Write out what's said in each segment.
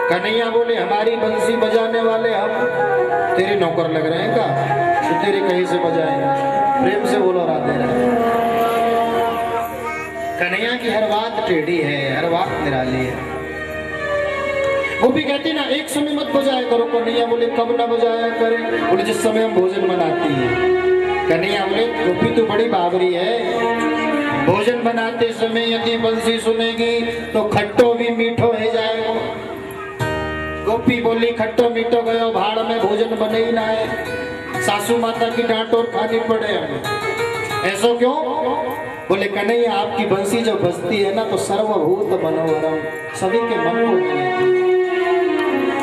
कन्हैया बोले हमारी बंसी बजाने वाले हम तेरे नौकर लग रहे हैं क्या? तो तेरे कहीं से बजाएंगे। प्रेम से बोलो राधे राधे। कन्हैया की हर बात टेढ़ी है, हर बात निराली है। वो भी कहती ना एक समय मत बजाया करो। कन्हैया बोले कब ना बजाया करे? बोले जिस समय हम भोजन बनाती है। कन्हैया बोले गोपी तो बड़ी बावरी है, भोजन बनाते समय यदि बंसी सुनेगी तो खट्टो भी मीठो हो जाएगा। गोपी बोली खट्टो मीठो गयो भाड़ में भोजन बने ही ना है, सासू माता की डांट और खानी पड़े हमें। ऐसा क्यों? बोले कन्हैया आपकी बंसी जब बजती है ना तो सर्वभूत मनोहरम, सभी के मन को मिलेगी।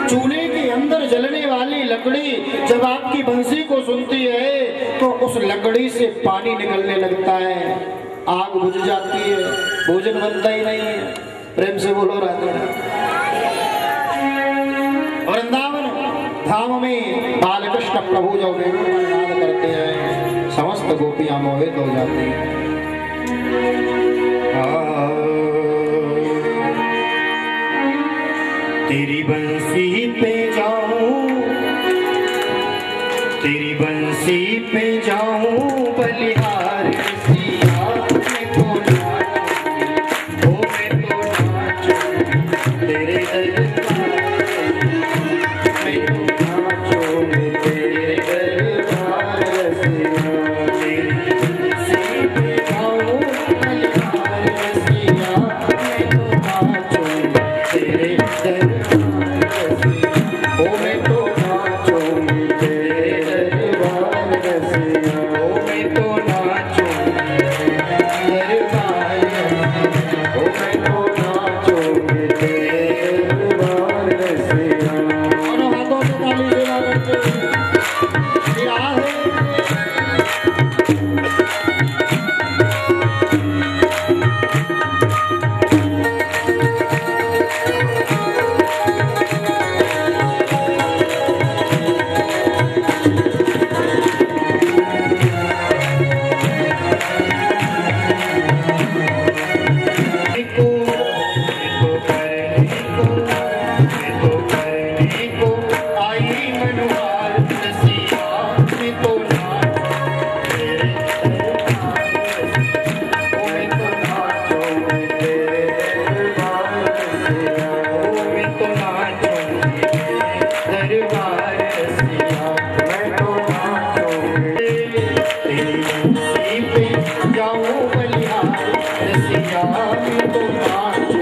चूल्हे के अंदर जलने वाली लकड़ी जब आपकी बंसी को सुनती है तो उस लकड़ी से पानी निकलने लगता है, आग बुझ जाती है, भोजन बनता ही नहीं है। प्रेम से बोलो राधे राधे। वृंदावन धाम में बालकृष्ण प्रभु जो वेणुनाद करते हैं समस्त गोपियां मोहित हो जाती हैं। तेरी बंसी पे जाऊं, तेरी बंसी पे जाऊं बलिहार सिया मैं तो नाचूं, ओ मैं तो नाचूं तेरे दरबार, मैं तो नाचूं तेरे दरबार सिया। तेरी बंसी पे जाऊं बलिहार सिया मैं तो नाचूं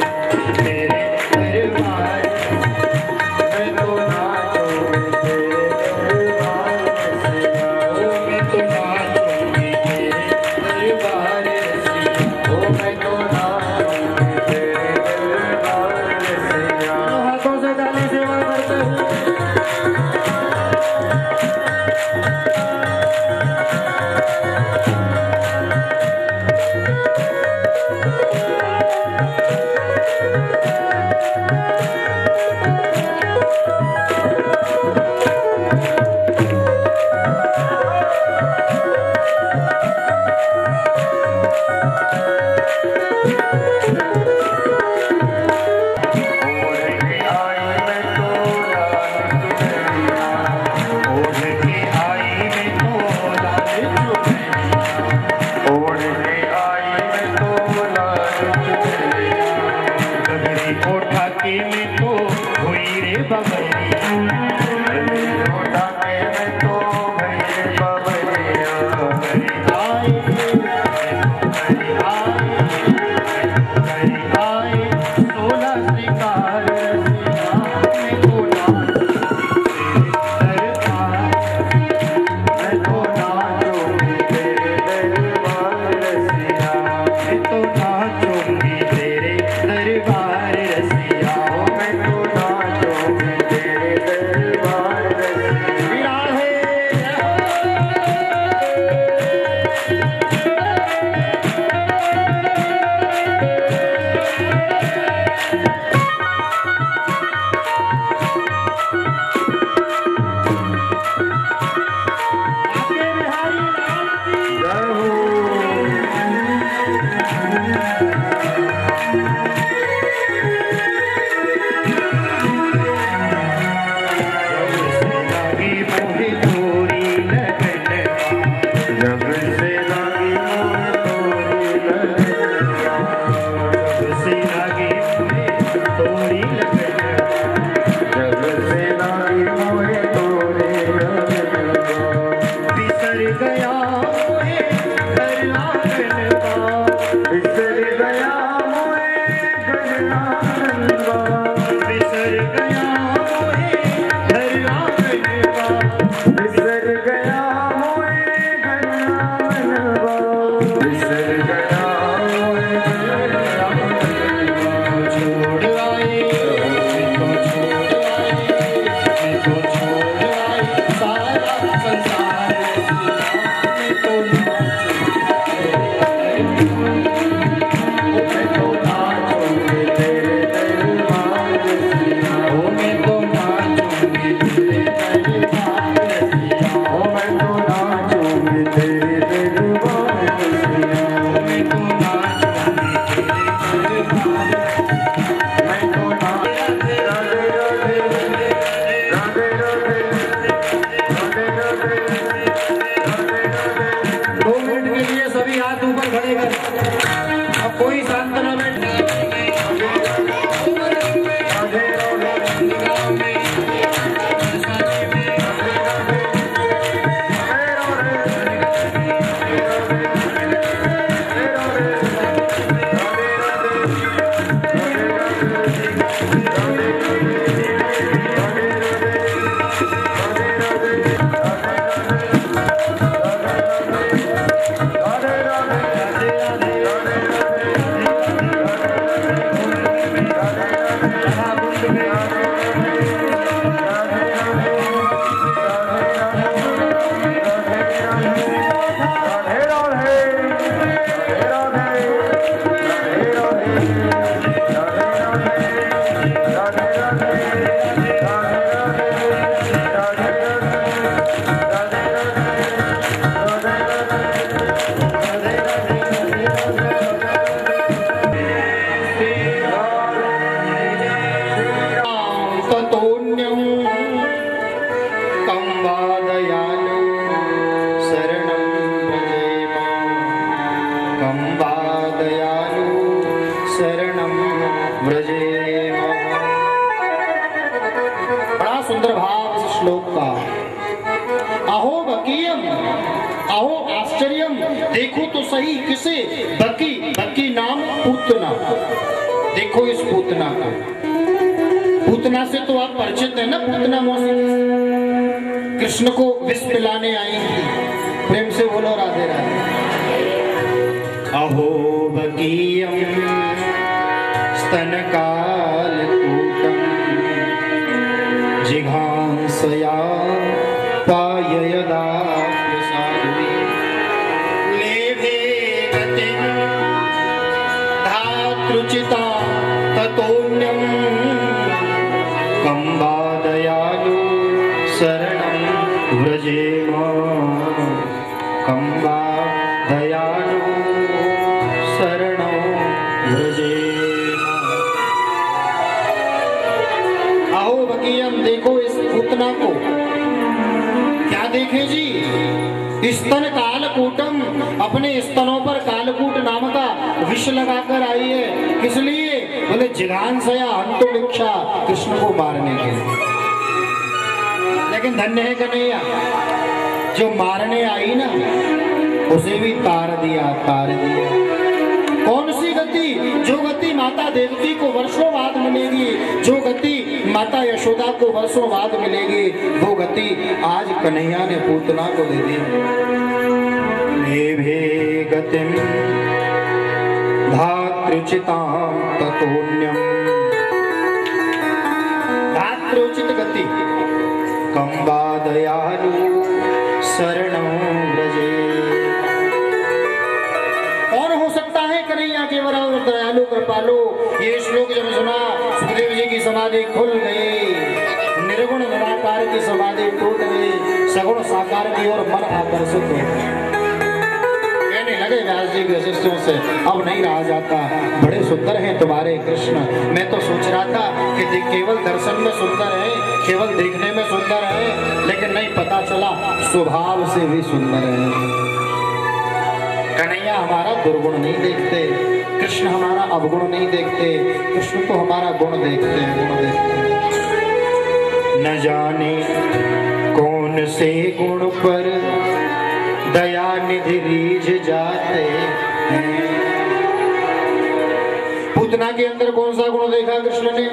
तेरे दरबार। सुंदर भाव इस श्लोक का। अहो बकीयम, अहो आश्चर्यम, देखो तो सही किसे, बकी, बकी नाम पूतना। देखो इस पूतना को, पूतना से तो आप परिचित है ना, पूतना मौसी कृष्ण को विष पिलाने आई थी। प्रेम से बोलो राधे राधे। अहो बकीयम स्तनकालकूटम जिघांसया पाययदा प्रसादे लेभे गतिं धातृचिता ततोऽन्यं कंबादयालु शरणं व्रजेम, कंबादयालु शरणं व्रजेम। अहो बकीयम, देखो इस पूतना को। क्या देखे जी? स्तन कालकूटम, अपने स्तनों पर कालकूट नाम का विष लगाकर आई है। किस लिए? बोले जिघांसया हंतुमिच्छा, कृष्ण को मारने के लिए। लेकिन धन्य है कन्हैया, जो मारने आई ना उसे भी तार दिया, तार दिया। कौन सी गति? जो गति माता देवकी को वर्षों बाद मिलेगी, जो गति माता यशोदा को वर्षों बाद मिलेगी, वो गति आज कन्हैया ने पूतना को दे दी। लेभे गतिम धातृचितां ततोऽन्यं, धातृचित गति कंबादयालु शरणं व्रजे। कौन हो सकता है कन्हैया के बराबर दयालु कृपालु? ये श्लोक जब सुना, सुखदेव जी की समाधि खुल गई, निर्गुण निराकार की समाधि टूट गई, सगुण साकार की ओर मन आकर्षित हो गया। कहने लगे व्यास जी के शिष्यों से, अब नहीं रहा जाता, बड़े सुंदर हैं तुम्हारे कृष्ण। मैं तो सोच रहा था कि केवल दर्शन में सुंदर है, केवल देखने में सुंदर है, लेकिन नहीं, पता चला स्वभाव से भी सुंदर है। कन्हैया हमारा दुर्गुण नहीं देखते, कृष्ण हमारा अवगुण नहीं देखते, कृष्ण तो हमारा गुण देखते हैं, गुण देखते हैं। न जाने कौन से गुण पर दया निधि रीझ जाते हैं। पूतना के अंदर कौन सा गुण देखा कृष्ण ने?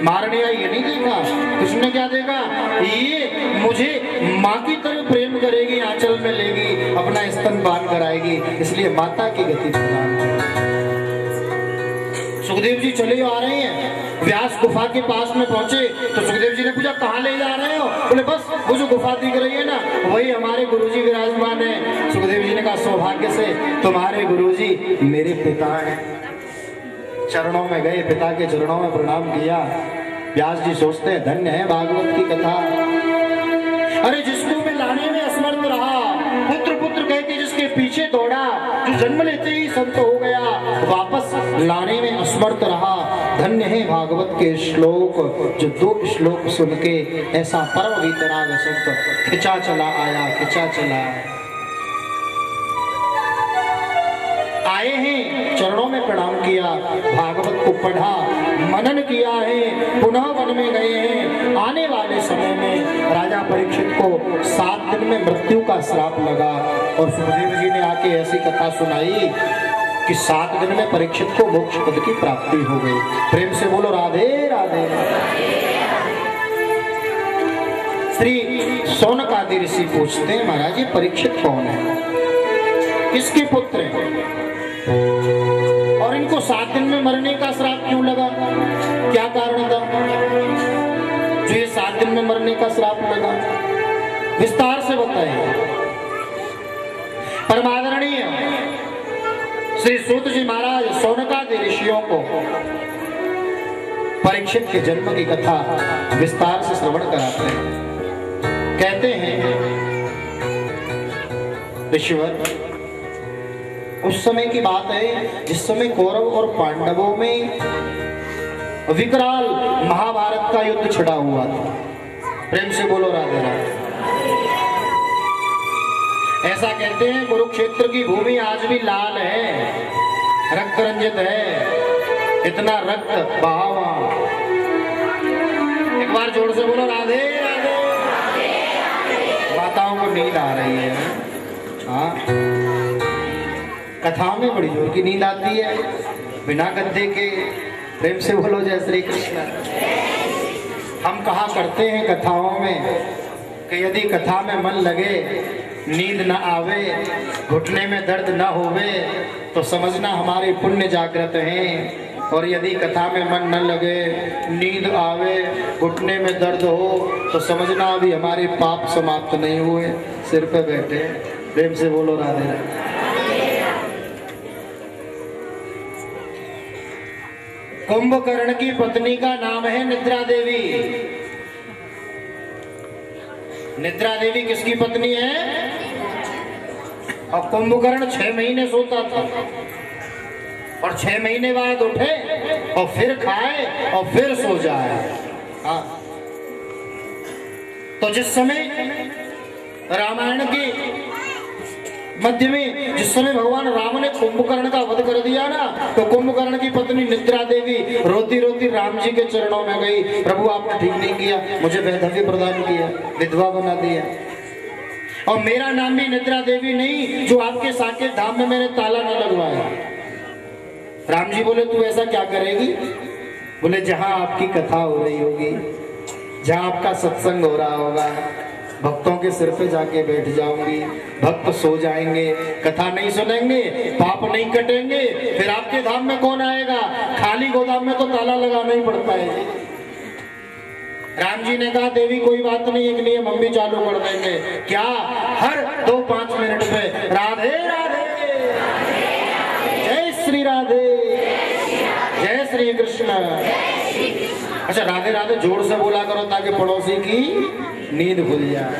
मारने आई ये नहीं देखा। कृष्ण ने क्या देखा? ये मुझे माँ की तरह प्रेम करेगी, आंचल में लेगी, अपना स्तन बांध कर आएगी, इसलिए माता की गति प्रदान। सुखदेव जी चले आ रहे हैं, व्यास गुफा के पास में पहुंचे तो सुखदेव जी ने पूछा कहाँ ले जा रहे हो? बोले बस वो जो गुफा दिख रही है ना, वही हमारे गुरुजी विराजमान है। सुखदेव जी ने कहा सौभाग्य से तुम्हारे गुरुजी मेरे पिता हैं। चरणों में गए, पिता के चरणों में प्रणाम किया। व्यास जी सोचते हैं धन्य है भागवत की कथा। अरे जिसको मैं लाने में असमर्थ रहा, पुत्र पुत्र कह के जिसके पीछे दौड़ा, जो जन्म लेते ही संत हो गया, वापस लाने में असमर्थ रहा, धन्य है भागवत के श्लोक, जो 2 श्लोक सुन के ऐसा परम वीतराग संत खिंचा चला आया, खिंचा चला आए हैं। चरणों में प्रणाम किया, भागवत को पढ़ा, मनन किया है, पुनः वन में गए हैं। आने वाले समय में राजा परीक्षित को 7 दिन में मृत्यु का श्राप लगा और सुखदेव जी ने आके ऐसी कथा सुनाई कि 7 दिन में परीक्षित को मोक्ष पद की प्राप्ति हो गई। प्रेम से बोलो राधे राधे। श्री सौनकादि ऋषि पूछते हैं महाराज ये परीक्षित कौन है, किसके पुत्र हैं, और इनको 7 दिन में मरने का श्राप क्यों लगा? क्या कारण था जो ये 7 दिन में मरने का श्राप लगा? विस्तार से बताइए। परमादरणीय श्री सूत जी महाराज सौनकादि ऋषियों को परीक्षित के जन्म की कथा विस्तार से श्रवण कराते हैं। कहते हैं ऋषिवर, उस समय की बात है जिस समय कौरव और पांडवों में विकराल महाभारत का युद्ध छिड़ा हुआ था। प्रेम से बोलो राधे राधे। ऐसा कहते हैं कुरुक्षेत्र की भूमि आज भी लाल है, रक्त रंजित है, इतना रक्त बहावा। एक बार जोर से बोलो राधे राधे। को नींद आ रही है। हाँ, कथाओं में बड़ी जोर की नींद आती है, बिना गद्दे के। प्रेम से बोलो जय श्री कृष्ण। हम कहा करते हैं कथाओं में कि यदि कथा में मन लगे, नींद न आवे, घुटने में दर्द न होवे, तो समझना हमारे पुण्य जागृत हैं। और यदि कथा में मन न लगे, नींद आवे, घुटने में दर्द हो, तो समझना अभी हमारे पाप समाप्त नहीं हुए, सिर पे बैठे। प्रेम से बोलो राधे राधे। कुंभकर्ण की पत्नी का नाम है निद्रा देवी। निद्रा देवी किसकी पत्नी है? और कुंभकर्ण 6 महीने सोता था और 6 महीने बाद उठे और फिर खाए और फिर सो जाए। हाँ, तो जिस समय रामायण के मध्य में जिस समय भगवान राम ने कुंभकर्ण का वध कर दिया ना, तो कुंभकर्ण की पत्नी निद्रा देवी रोती रोती राम जी के चरणों में गई, प्रभु आपने ठीक नहीं किया, मुझे वैधव्य प्रदान किया, विधवा बना दिया, और मेरा नाम भी निद्रा देवी नहीं जो आपके साकेत धाम में मैंने ताला न लगवाया। राम जी बोले तू ऐसा क्या करेगी? बोले जहां आपकी कथा हो रही होगी, जहां आपका सत्संग हो रहा होगा, भक्तों के सिर पे जाके बैठ जाऊंगी, भक्त सो जाएंगे, कथा नहीं सुनेंगे, पाप नहीं कटेंगे, फिर आपके धाम में कौन आएगा? खाली गोदाम में तो ताला लगाना ही पड़ता है। राम जी ने कहा देवी कोई बात नहीं, एक नियम हम भी चालू कर देंगे। क्या? हर 2-5 मिनट पे राधे राधे, जय श्री राधे, जय श्री कृष्ण। अच्छा, राधे राधे जोर से बोला करो ताकि पड़ोसी की नींद खुल जाए।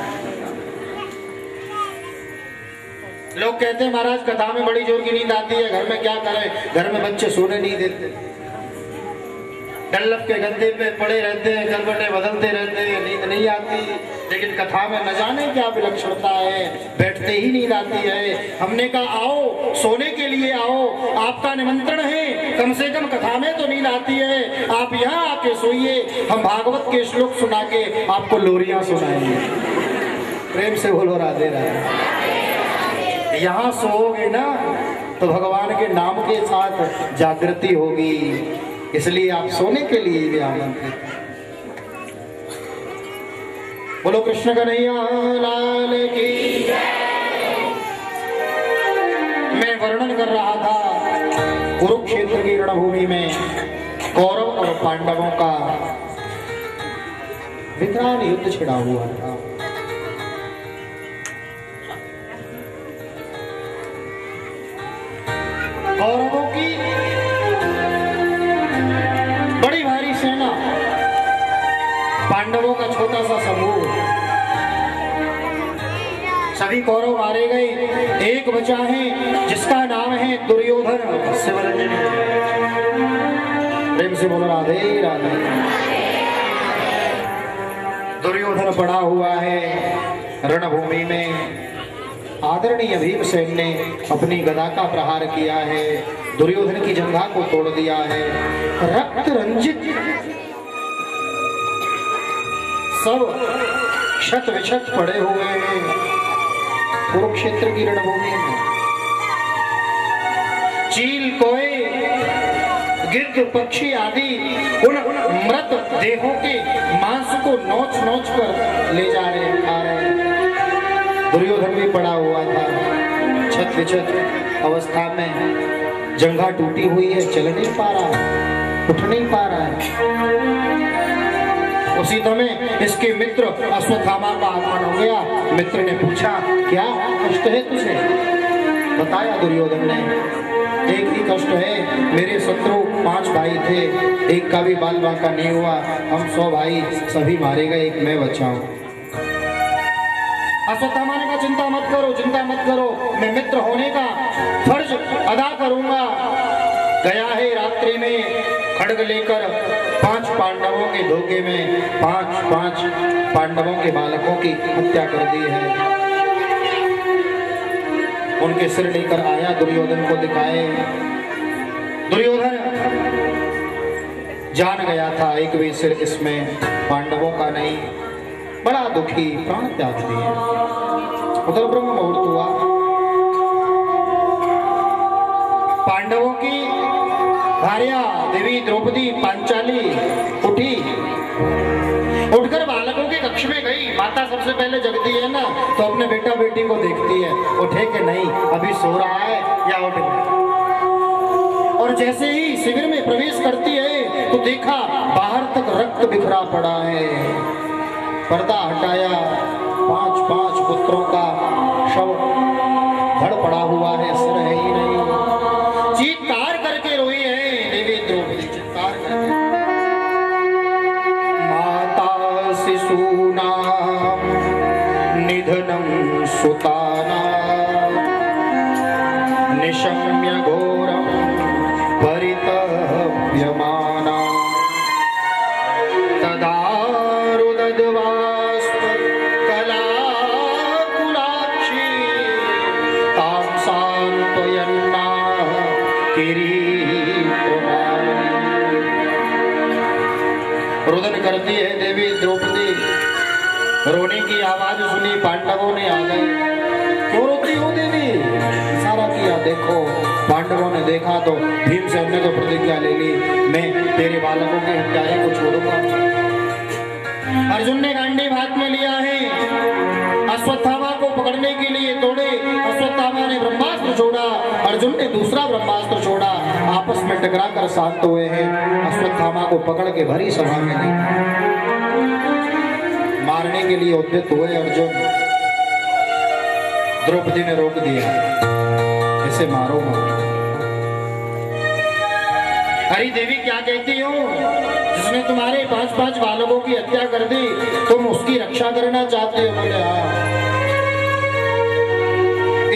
लोग कहते हैं महाराज कथा में बड़ी जोर की नींद आती है, घर में क्या करें? घर में बच्चे सोने नहीं देते, डल्लफ के गद्दे पे पड़े रहते हैं, करवटें बदलते रहते हैं, नींद नहीं आती। लेकिन कथा में न जाने क्या विलक्षणता है, बैठते ही नींद आती है। हमने कहा आओ, सोने के लिए आओ, आपका निमंत्रण है, कम से कम कथा में तो नींद आती है, आप यहाँ आके सोइए, हम भागवत के श्लोक सुना के आपको लोरियां सुनाएंगे। प्रेम से बोलो राधे राधे। यहाँ सोओगे ना तो भगवान के नाम के साथ जागृति होगी, इसलिए आप सोने के लिए भी आमंत्रित। बोलो कृष्ण कन्हैया लाल की। मैं वर्णन कर रहा था कुरुक्षेत्र की रणभूमि में कौरव और पांडवों का विकराल युद्ध छिड़ा हुआ था। कौरवों की बड़ी भारी सेना, पांडवों का छोटा सा समूह, सभी कौरव मारे गए, एक बचा है जिसका नाम है दुर्योधन। प्रेम से बोलो राधे राधे। दुर्योधन पड़ा हुआ है रणभूमि में। आदरणीय भीमसेन ने अपनी गदा का प्रहार किया है, दुर्योधन की जंघा को तोड़ दिया है। रक्त रंजित सब क्षत विक्षत पड़े हुए हैं कुरुक्षेत्र की रणभूमि में। चील, कोए, गिद्ध, पक्षी आदि उन मृत देहों के मांस को नोच नोच कर ले जा रहे, खा रहे हैं। दुर्योधन भी पड़ा हुआ था छत विक्षत अवस्था में, जंघा टूटी हुई है, चल नहीं पा रहा है, उठ नहीं पा रहा है। उसी समय इसके मित्र अश्वत्थामा का आगमन हो गया। मित्र ने पूछा क्या कष्ट है तुझे? बताया दुर्योधन ने, एक ही कष्ट है, मेरे शत्रु 5 भाई थे, एक का भी बाल बांका नहीं हुआ, हम 100 भाई सभी मारे गए, एक मैं बचा हूं। अश्वत्थामा ने कहा चिंता मत करो, चिंता मत करो, मैं मित्र होने का फर्ज अदा करूंगा। गया है रात्रि में खड्ग लेकर 5 पांडवों के धोखे में 5 पांडवों के बालकों की हत्या कर दी है। उनके सिर लेकर आया, दुर्योधन को दिखाए। दुर्योधन जान गया था एक भी सिर इसमें पांडवों का नहीं, बड़ा दुखी, प्राण त्याग दिए। उधर ब्रह्म मुहूर्त हुआ, पांडवों की भार्या देवी द्रौपदी पांचाली उठी, उठकर बालकों के कक्ष में गई। माता सबसे पहले जगती है ना, तो अपने बेटा बेटी को देखती है, उठे कि नहीं, अभी सो रहा है या उठ गया। और जैसे ही शिविर में प्रवेश करती है तो देखा बाहर तक रक्त बिखरा पड़ा है। पर्दा हटाया, 5 पुत्रों का शव धड़ पड़ा हुआ है, सिर है ही नहीं। चीत्कार करके रोई है देवी द्रौपदी, चीत्कार करके। माता शिशूना निधनं सुताना निशम्य घोरं परितप्यमाना तदा रुदद्वास्म कलाकुलाक्षी तां सान्त्वयन्ना किरीटमालिनी। रुदन करती है देवी द्रौपदी, रोने की आवाज सुनी, पांडवों ने आ गए। क्यों रोती हो देवी? इशारा किया, देखो। पांडवों ने देखा तो भीमसेन ने तो प्रतिज्ञा ले ली, मैं तेरे बालकों के हत्यारे को छोड़ूंगा। अर्जुन ने गांडीव हाथ में लिया है, अश्वत्थामा को पकड़ने के लिए तोड़े। अश्वत्थामा ने ब्रह्मास्त्र छोड़ा, अर्जुन ने दूसरा ब्रह्मास्त्र छोड़ा। आपस में टकरा कर शांत हुए हैं। अश्वत्थामा को पकड़ के भरी सभा में ले मारने के लिए उद्यत हुए अर्जुन। द्रौपदी ने रोक दिया, इसे मारो मत। हरी देवी क्या कहती हो? जिसने तुम्हारे 5 बालकों की हत्या कर दी, तुम उसकी रक्षा करना चाहते हो? बोले हाँ।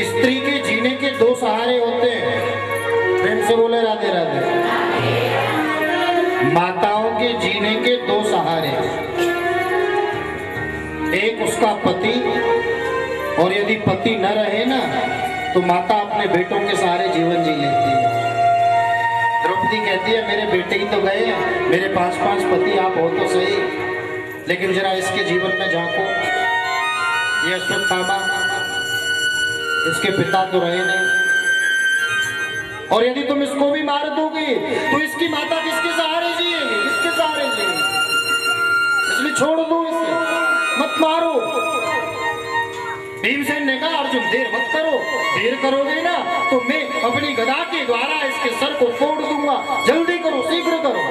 स्त्री के जीने के 2 सहारे होते हैं। प्रेम से बोले राधे राधे। माताओं के जीने के 2 सहारे, एक उसका पति, और यदि पति न रहे ना तो माता अपने बेटों के सहारे जीवन जी लेती है। द्रौपदी कहती है मेरे बेटे ही तो गए, मेरे 5 पति आप हो तो सही, लेकिन जरा इसके जीवन में झांको। ये अश्वत्थामा, इसके पिता तो रहे नहीं, और यदि तुम इसको भी मार दोगे तो इसकी माता किसके सहारे जिएगी? किसके सहारे जिएगी? इसलिए छोड़ दो इसे, मत मारो। भीमसेन ने कहा अर्जुन देर मत करो, देर करोगे ना तो मैं अपनी गदा के द्वारा इसके सर को फोड़ दूंगा। जल्दी करो, शीघ्र करो।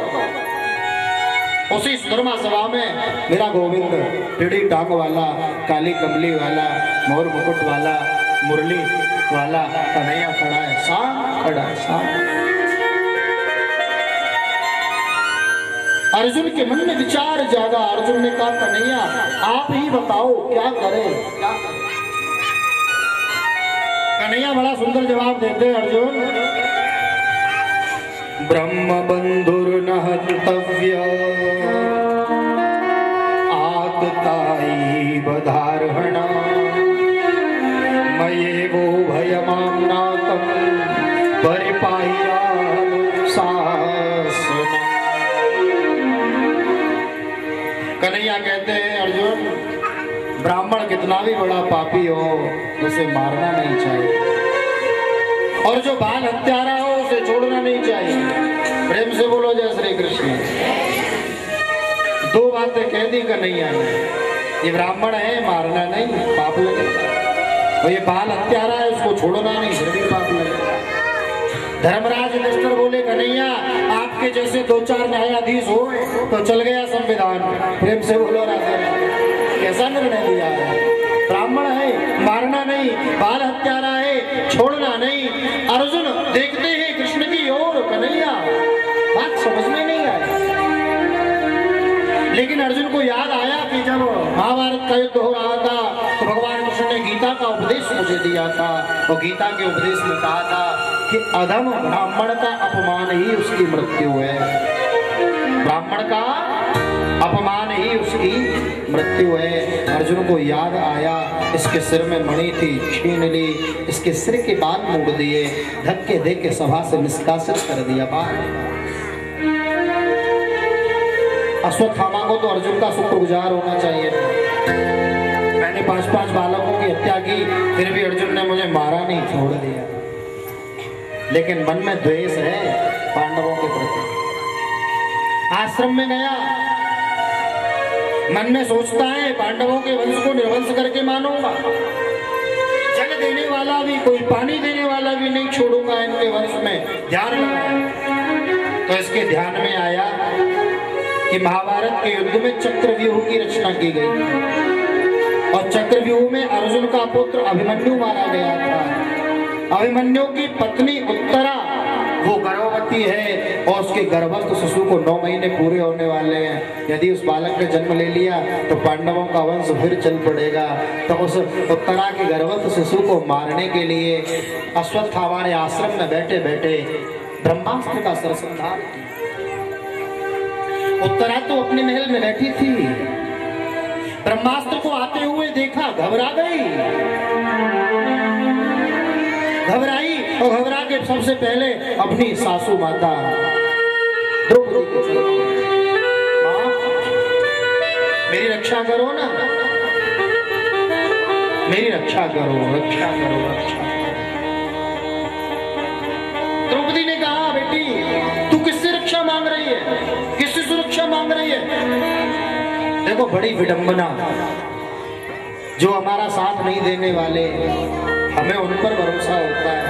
उसी सुधर्मा सभा में मेरा गोविंद टेढ़ी टांग वाला, काली कमली वाला, मोर मुकुट वाला, मुरली वाला कन्हैया खड़ा है, शांत खड़ा है, शांत। अर्जुन के मन में विचार जागा। अर्जुन ने कहा कन्हैया आप ही बताओ क्या करें, क्या करें? कन्हैया बड़ा सुंदर जवाब देते हैं अर्जुन। ब्रह्म बंधुर्न हन्तव्य आतताई बधार्हण मयेवो भयमाम्नातं परिपाह्यानुशासन। कन्हैया कहते हैं अर्जुन, ब्राह्मण कितना भी बड़ा पापी हो उसे मारना नहीं चाहिए, और जो बाल हत्यारा हो उसे छोड़ना नहीं चाहिए। प्रेम से बोलो जय श्री कृष्ण। 2 बातें कह दी कन्हैया ने, ये ब्राह्मण है मारना नहीं, पाप लगेगा, और ये बाल हत्यारा है उसको छोड़ना नहीं, फिर भी पाप लगेगा। धर्मराज युधिष्ठिर बोले कन्हैया आपके जैसे 2-4 न्यायाधीश हो तो चल गया संविधान। प्रेम से बोलो राधे राधे। कैसा निर्णय दिया है? ब्राह्मण है मारना नहीं, बाल हत्यारा है छोड़ना नहीं। अर्जुन देखते हैं कृष्ण की ओर, कन्हैया बात समझ में नहीं आई। लेकिन अर्जुन को याद आया कि जब महाभारत का युद्ध हो रहा था तो भगवान कृष्ण ने गीता का उपदेश मुझे दिया था, और गीता के उपदेश में कहा था कि अधम ब्राह्मण का अपमान ही उसकी मृत्यु है। ब्राह्मण का अपमान ही उसकी मृत्यु है। अर्जुन को याद आया, इसके सिर में मणि थी, छीन ली, इसके सिर के बाल मोड़ दिए, धक्के दे के सभा से निष्कासित कर दिया। बाहर अश्वत्थामा को तो अर्जुन का शुक्रगुजार होना चाहिए। मैंने 5-5 बालकों की हत्या की, फिर भी अर्जुन ने मुझे मारा नहीं, छोड़ दिया। लेकिन मन में द्वेष है पांडवों के प्रति। आश्रम में गया, मन में सोचता है पांडवों के वंश को निर्वंश करके मानूंगा, जल देने वाला भी, कोई पानी देने वाला भी नहीं छोड़ूंगा इनके वंश में। ध्यान लगाया तो इसके ध्यान में आया कि महाभारत के युद्ध में चक्रव्यूह की रचना की गई और चक्रव्यूह में अर्जुन का पुत्र अभिमन्यु मारा गया था। अभिमन्यु की पत्नी उत्तरा वो गर्भवती है और उसके गर्भस्थ शिशु को 9 महीने पूरे होने वाले हैं। यदि उस बालक ने जन्म ले लिया तो पांडवों का वंश फिर चल पड़ेगा। तो उस उत्तरा के गर्भस्थ शिशु को मारने के लिए अश्वत्थामा ने आश्रम में बैठे बैठे ब्रह्मास्त्र का सरसंहार किया। उत्तरा तो अपने महल में बैठी थी, ब्रह्मास्त्र को आते हुए देखा, घबरा गई, घबराई और घबरा के सबसे पहले अपनी सासू माता द्रौपदी को चली, मां मेरी रक्षा करो ना, मेरी रक्षा करो, रक्षा करो, रक्षा करो। द्रौपदी ने कहा, बेटी तू किससे रक्षा मांग रही है, किससे सुरक्षा मांग रही है? देखो बड़ी विडंबना, जो हमारा साथ नहीं देने वाले हमें उन पर भरोसा होता है,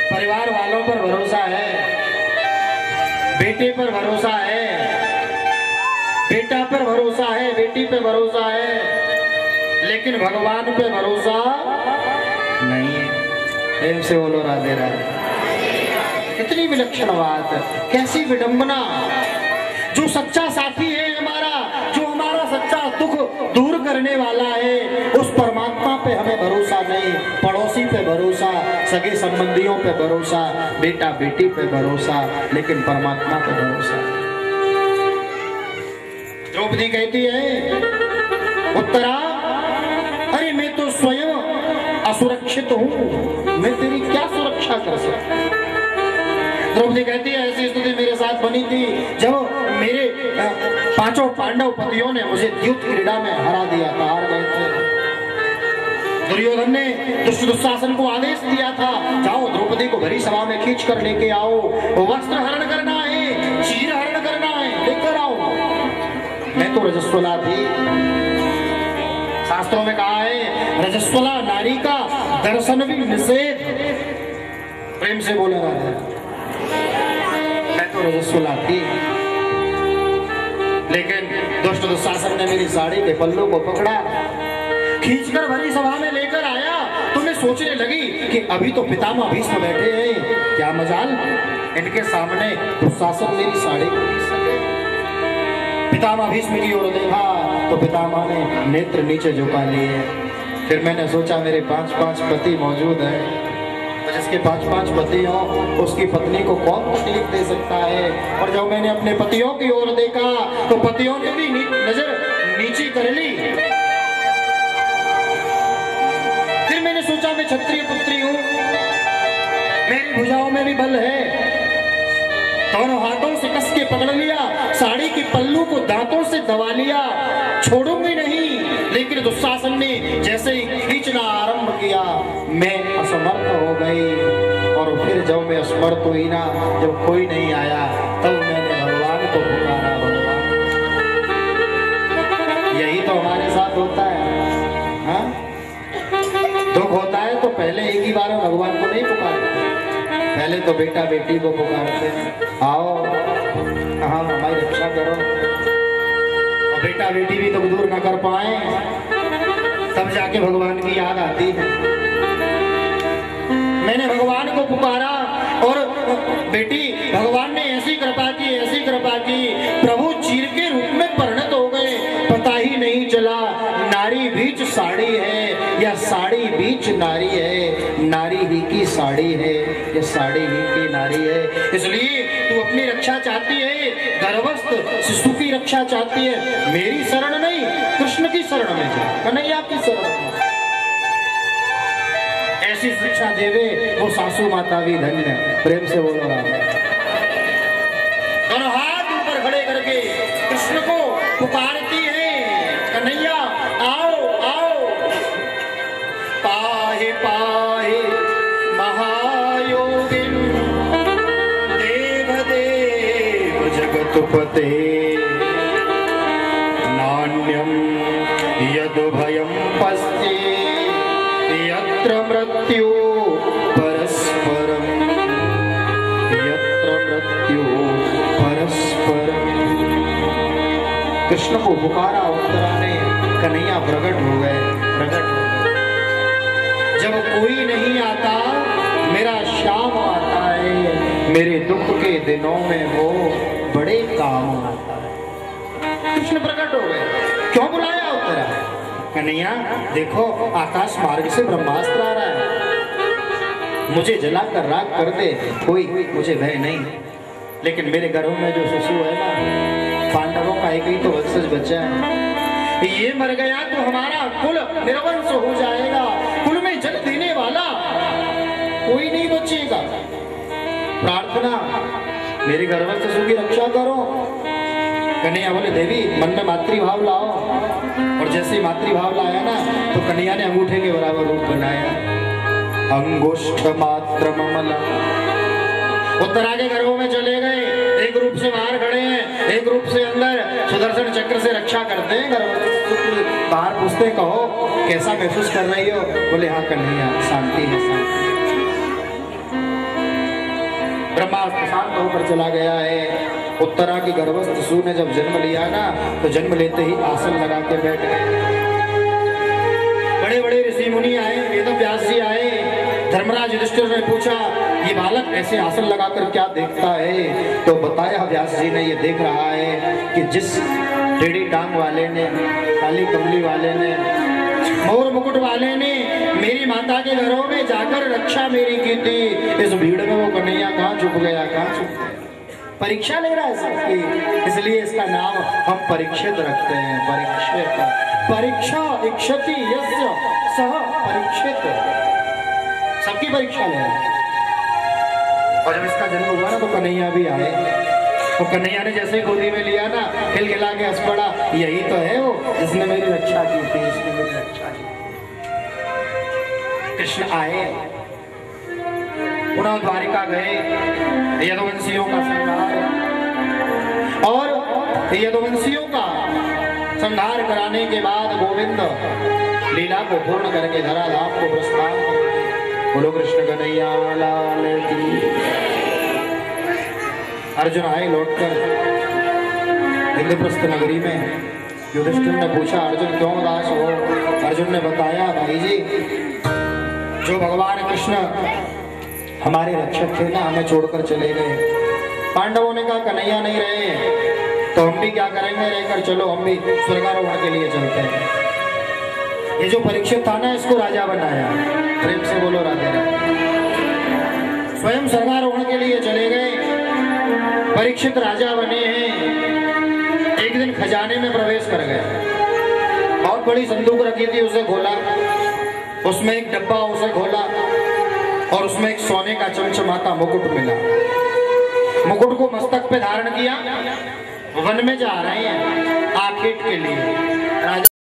परिवार वालों पर भरोसा है, बेटे पर भरोसा है, बेटा पर भरोसा है, बेटी पे भरोसा है, लेकिन भगवान पे भरोसा नहीं है। प्रेम से बोलो राधे राधे। कितनी विलक्षण बात, कैसी विडंबना। जो सच्चा साथी है हमारा, जो हमारा सच्चा दुख दूर करने वाला है, उस परमात्मा पे हमें भरोसा नहीं, पड़ोसी पे भरोसा, सगे संबंधियों पे भरोसा, बेटा बेटी पे भरोसा, लेकिन परमात्मा पे भरोसा। द्रौपदी कहती है, उत्तरा अरे मैं तो स्वयं असुरक्षित हूं, मैं तेरी क्या सुरक्षा कर सकती। द्रौपदी कहती है, ऐसी स्थिति मेरे साथ बनी थी जब मेरे 5 पांडव पतियों ने मुझे युद्ध क्रीड़ा में हरा दिया था, हार गए थे। दुर्योधन ने दुशासन को आदेश दिया था, जाओ द्रौपदी को भरी सभा में खींच कर लेके आओ, वस्त्र हरण करना है, चीर हरण करना है, लेकर आओ। मैं तो रजस्वला थी, शास्त्रों में कहा है रजस्वला नारी का दर्शन भी निषेध। प्रेम से बोले राधे, मैं तो रजस्वला थी, लेकिन दुष्ट दुशासन ने मेरी साड़ी के पल्लू को पकड़ा, खींचकर भरी सभा में लेकर आया। तो मैं सोचने लगी कि अभी तो पितामह भीष्म बैठे हैं, क्या मजाल इनके सामने दुशासन मेरी साड़ी को खींच सके। पितामह भीष्म की ओर देखा तो पितामह ने नेत्र नीचे झुका लिए। फिर मैंने सोचा मेरे 5-5 पति मौजूद हैं, जिसके 5-5 पति हो उसकी पत्नी को कौन तकलीफ दे सकता है। और जब मैंने अपने पतियों की ओर देखा तो पतियों ने भी नजर नीची कर ली। फिर मैंने सोचा मैं क्षत्रिय पुत्री हूं, मेरी भुजाओं में भी बल है, दोनों हाथों से कस के पकड़ लिया, साड़ी के पल्लू को दांतों से दबा लिया, छोड़ूंगी नहीं। लेकिन दुशासन ने जैसे ही खींचना आरंभ किया, मैं असमर्थ हो गई। और फिर जब मैं असमर्थ हुई ना, जब कोई नहीं आया, तब मैंने भगवान को पुकारा, भगवान। यही तो हमारे साथ होता है, हाँ? दुख होता है तो पहले एक ही बार में भगवान को नहीं पुकारते, पहले तो बेटा बेटी को पुकारते, आओ हाँ हमारी रक्षा करो। और बेटा बेटी भी तो दूर न कर पाए, तब जाके भगवान की याद आती है। मैंने भगवान को पुकारा और बेटी भगवान ने ऐसी कृपा की, ऐसी कृपा की, प्रभु चीर के रूप में परिणत हो गए। पता ही नहीं चला नारी बीच साड़ी है या साड़ी बीच नारी है, नारी ही की साड़ी है या साड़ी ही की नारी है। इसलिए तू अपनी रक्षा चाहती है, गर्भस्थ शिशु की रक्षा चाहती है, मेरी शरण नहीं कृष्ण की शरण में जा, कन्हैया की शरण में। ऐसी शिक्षा देवे वो सासू माता भी धन्य। प्रेम से बोलो राम। दोनों हाथ ऊपर खड़े करके कृष्ण को पुकारती है, कन्हैया आओ आओ। पाहि पाहि महायोगिन देव देव जगतपते नान्यम यदुभयं पस्ये यत्र मृत्यु परस्परम यत्र मृत्यु परस्परम। कृष्ण को पुकारा उत्तरा ने, कन्हैया प्रकट हो गए, प्रकट हो गए। जब कोई नहीं आता मेरा श्याम आता है, मेरे दुख के दिनों में वो बड़े काम आता है। कृष्ण प्रकट हो गए। क्यों बुलाया उत्तरा? कन्हैया देखो आकाश मार्ग से ब्रह्मास्त्र आ रहा है, मुझे जलाकर राख कर दे, कोई मुझे भय नहीं। लेकिन मेरे घरों में जो शिशु है ना, पांडवों का एक ही तो वंशज बच्चा है, ये मर गया तो हमारा कुल निर्वंश हो जाएगा, कुल में जल देने वाला कोई नहीं बचेगा। प्रार्थना मेरे गर्भस्थ शिशु की रक्षा करो। कन्हैया बोले देवी मन में मातृभाव लाओ, और जैसे ही मातृभाव लाया ना तो कन्हैया ने अंगूठे के बराबर रूप बनाया, अंगुष्ठ मात्र ममला। उत्तरा के घरों में चले गए, एक रूप से बाहर खड़े हैं, एक रूप से अंदर, सुदर्शन चक्र से रक्षा करते हैं। बाहर पूछते कहो कैसा महसूस कर रही हो? बोले हाँ कन्हैया शांति है, शांति। ब्रह्मास्त्र शांत होकर चला गया है। उत्तरा की गर्भस्थ शिशु ने जब जन्म लिया ना तो जन्म लेते ही आसन लगा के बैठ गए। बड़े बड़े ऋषि मुनि आए, वेद व्यास जी आए। धर्मराज युधिष्ठिर ने पूछा ये बालक ऐसे आसन लगाकर क्या देखता है? तो बताया व्यास जी ने, ये देख रहा है कि जिस टेढ़ी टांग वाले ने, काली कमली वाले ने, मोर मुकुट वाले ने मेरी माता के घरों में जाकर रक्षा मेरी की थी, इस भीड़ में वो कन्हैया कहाँ छुप गया, कहाँ छुप गया? परीक्षा ले रहा है सबकी, इसलिए इसका नाम हम परीक्षित रखते हैं। परीक्षित, परीक्षा इक्षति यस्य सह परीक्षित, सबकी परीक्षा ले रहा है। और जब इसका जन्म हुआ ना तो कन्हैया भी आए, तो कन्हैया ने जैसे गोदी में लिया ना, खिलखिला के हंस पड़ा, यही तो है वो जिसने मेरी रक्षा की थी, इसने मेरी रक्षा की। कृष्ण आए, पुनः द्वारिका गए, यदुवंशियों का संहार, और यदुवंशियों का संहार कराने के बाद गोविंद लीला को पूर्ण करके धराधाम को प्रस्थान करते। बोलो कृष्ण कन्हैया लाल की। अर्जुन आए लौटकर इंद्रप्रस्थ नगरी में। युधिष्ठिर ने पूछा अर्जुन क्यों उदास हो? अर्जुन ने बताया भाई जी, जो भगवान कृष्ण हमारे रक्षक थे ना, हमें छोड़कर चले गए। पांडवों ने कहा कन्हैया नहीं रहे तो हम भी क्या करेंगे, रहकर चलो हम भी स्वर्गारोहण के लिए चलते हैं। ये जो परीक्षित था ना, इसको राजा बनाया। प्रेम से बोलो राधे राधे। स्वयं स्वर्गारोहण के लिए चले गए, परीक्षित राजा बने हैं। एक दिन खजाने में प्रवेश कर गए, बहुत बड़ी संदूक रखी थी, उसे खोला, उसमें एक डब्बा, उसे खोला और उसमें एक सोने का चमचमाता मुकुट मिला। मुकुट को मस्तक पे धारण किया, वन में जा रहे हैं आखेट के लिए। राजा